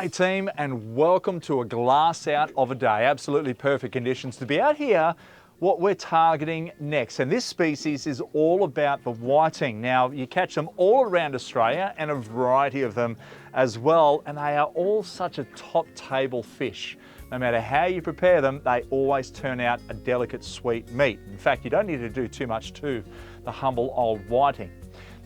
G'day team, and welcome to a glass out of a day. Absolutely perfect conditions to be out here. What we're targeting next, and this species is all about the whiting. Now you catch them all around Australia and a variety of them as well, and they are all such a top table fish. No matter how you prepare them, they always turn out a delicate sweet meat. In fact, you don't need to do too much to the humble old whiting.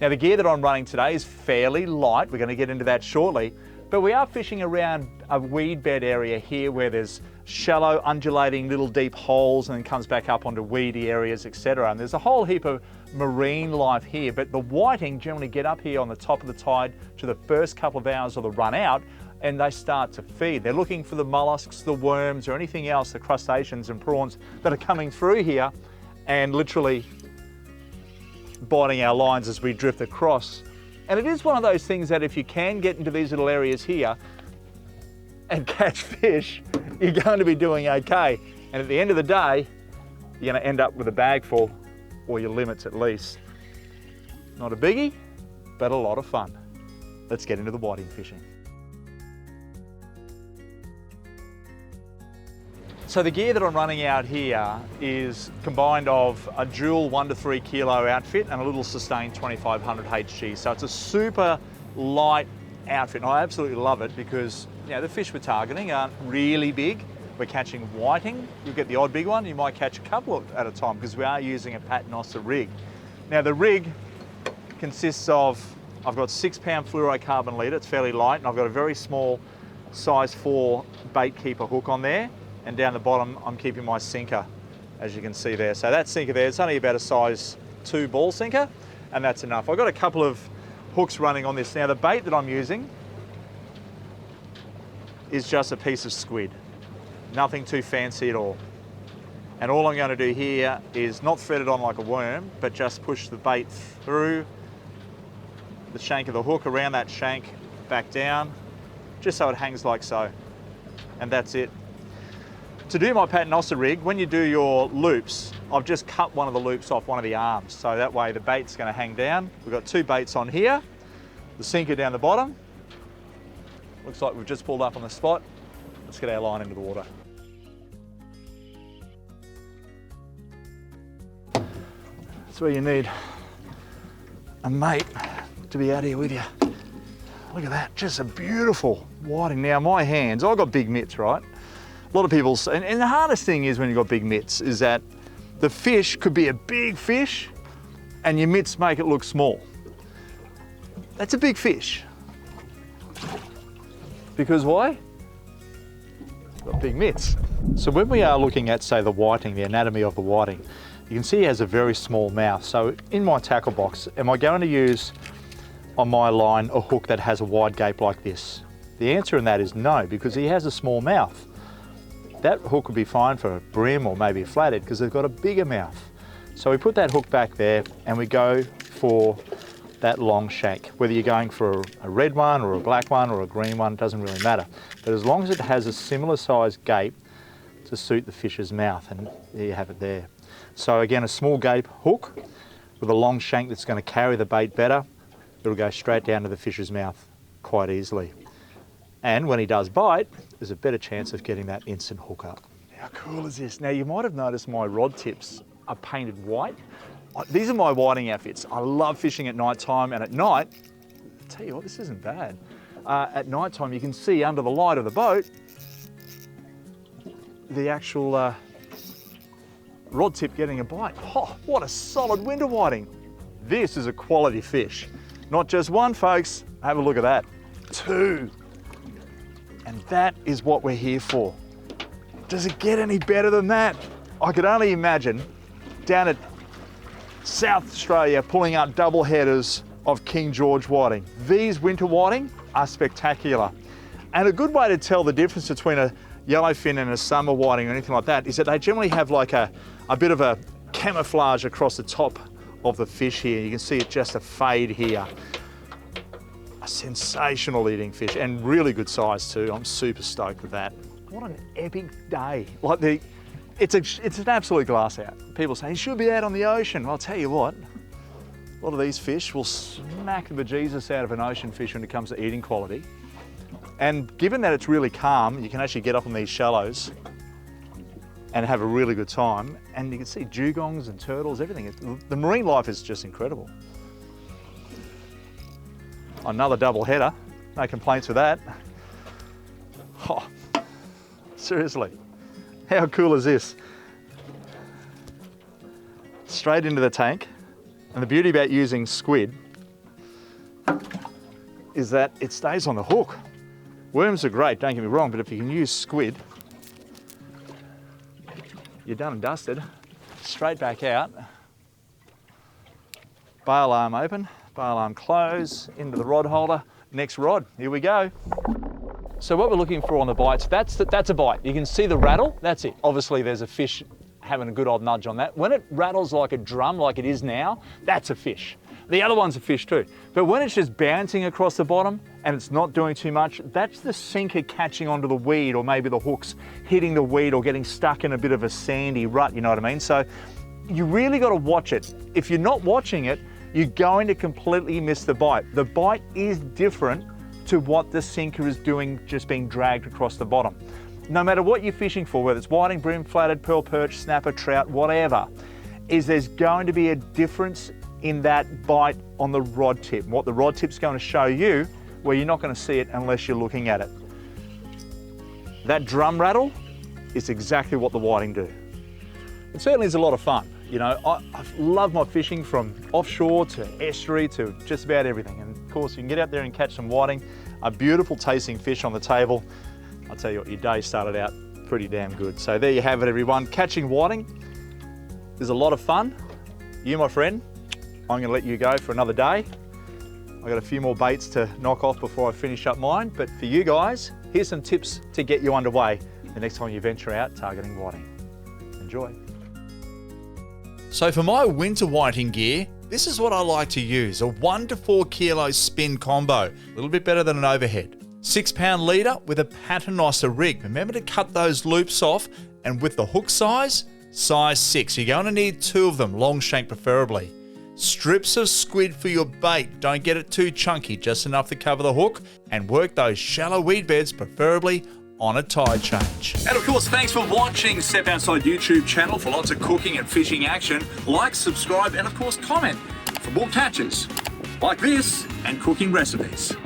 Now the gear that I'm running today is fairly light. We're going to get into that shortly. But we are fishing around a weed bed area here where there's shallow, undulating little deep holes and then comes back up onto weedy areas, etc. And there's a whole heap of marine life here, but the whiting generally get up here on the top of the tide to the first couple of hours of the run out and they start to feed. They're looking for the mollusks, the worms, or anything else, the crustaceans and prawns that are coming through here and literally biting our lines as we drift across. And it is one of those things that if you can get into these little areas here and catch fish, you're going to be doing okay. And at the end of the day, you're going to end up with a bag full, or your limits at least. Not a biggie, but a lot of fun. Let's get into the whiting fishing. So the gear that I'm running out here is combined of a dual 1 to 3 kilo outfit and a little Sustain 2500 HG. So it's a super light outfit, and I absolutely love it because the fish we're targeting aren't really big. We're catching whiting. You'll get the odd big one. You might catch a couple at a time because we are using a Paternoster rig. Now the rig consists of, I've got 6 pound fluorocarbon leader. It's fairly light, and I've got a very small size 4 bait keeper hook on there. And down the bottom, I'm keeping my sinker, as you can see there. So that sinker there, it's only about a size 2 ball sinker, and that's enough. I've got a couple of hooks running on this. Now the bait that I'm using is just a piece of squid. Nothing too fancy at all. And all I'm going to do here is not thread it on like a worm, but just push the bait through the shank of the hook, around that shank, back down, just so it hangs like so. And that's it. To do my Paternoster rig, when you do your loops, I've just cut one of the loops off one of the arms, so that way the bait's going to hang down. We've got 2 baits on here, the sinker down the bottom. Looks like we've just pulled up on the spot. Let's get our line into the water. That's where you need a mate to be out here with you. Look at that, just a beautiful whiting. Now my hands, I've got big mitts, right? A lot of people say, and the hardest thing is when you've got big mitts is that the fish could be a big fish and your mitts make it look small. That's a big fish. Because why? It's got big mitts. So when we are looking at, say, the whiting, the anatomy of the whiting, you can see he has a very small mouth. So in my tackle box, am I going to use on my line a hook that has a wide gape like this? The answer in that is no, because he has a small mouth. That hook would be fine for a brim or maybe a flathead because they've got a bigger mouth. So we put that hook back there and we go for that long shank. Whether you're going for a red one or a black one or a green one, doesn't really matter. But as long as it has a similar size gape to suit the fish's mouth, and there you have it there. So again, a small gape hook with a long shank that's going to carry the bait better. It'll go straight down to the fish's mouth quite easily. And when he does bite, there's a better chance of getting that instant hook up. How cool is this? Now you might have noticed my rod tips are painted white. These are my whiting outfits. I love fishing at night time, and at night, I'll tell you what, this isn't bad. At night time you can see under the light of the boat the actual rod tip getting a bite. Oh, what a solid winter whiting. This is a quality fish. Not just one, folks. Have a look at that. 2. And that is what we're here for. Does it get any better than that? I could only imagine down at South Australia pulling out double headers of King George whiting. These winter whiting are spectacular. And a good way to tell the difference between a yellowfin and a summer whiting or anything like that is that they generally have like a bit of a camouflage across the top of the fish here. You can see it just a fade here. Sensational eating fish, and really good size too. I'm super stoked with that. What an epic day. Like it's an absolute glass out. People say, you should be out on the ocean. Well, I'll tell you what, a lot of these fish will smack the bejesus out of an ocean fish when it comes to eating quality. And given that it's really calm, you can actually get up on these shallows and have a really good time. And you can see dugongs and turtles, everything. The marine life is just incredible. Another double header, no complaints with that. Oh, seriously, how cool is this? Straight into the tank. And the beauty about using squid is that it stays on the hook. Worms are great, don't get me wrong, but if you can use squid, you're done and dusted. Straight back out. Bail arm open, bail arm close, into the rod holder. Next rod, here we go. So what we're looking for on the bites, that's a bite. You can see the rattle, that's it. Obviously there's a fish having a good old nudge on that. When it rattles like a drum, like it is now, that's a fish. The other one's a fish too. But when it's just bouncing across the bottom and it's not doing too much, that's the sinker catching onto the weed, or maybe the hook's hitting the weed or getting stuck in a bit of a sandy rut, you know what I mean? So you really got to watch it. If you're not watching it, you're going to completely miss the bite. The bite is different to what the sinker is doing, just being dragged across the bottom. No matter what you're fishing for, whether it's whiting, brim, flathead, pearl perch, snapper, trout, whatever, there's going to be a difference in that bite on the rod tip. What the rod tip's going to show you, where you're not going to see it unless you're looking at it. That drum rattle is exactly what the whiting do. It certainly is a lot of fun. You know, I love my fishing, from offshore to estuary to just about everything. And of course, you can get out there and catch some whiting, a beautiful tasting fish on the table. I'll tell you what, your day started out pretty damn good. So there you have it, everyone. Catching whiting is a lot of fun. You, my friend, I'm gonna let you go for another day. I've got a few more baits to knock off before I finish up mine. But for you guys, here's some tips to get you underway the next time you venture out targeting whiting. Enjoy. So for my winter whiting gear, this is what I like to use, a 1 to 4 kilo spin combo, a little bit better than an overhead. 6-pound leader with a Paternoster rig. Remember to cut those loops off, and with the hook size 6. You're going to need 2 of them, long shank preferably. Strips of squid for your bait. Don't get it too chunky, just enough to cover the hook, and work those shallow weed beds, preferably on a tide change. And of course, thanks for watching Step Outside YouTube channel for lots of cooking and fishing action. Like, subscribe, and of course comment for more catches like this and cooking recipes.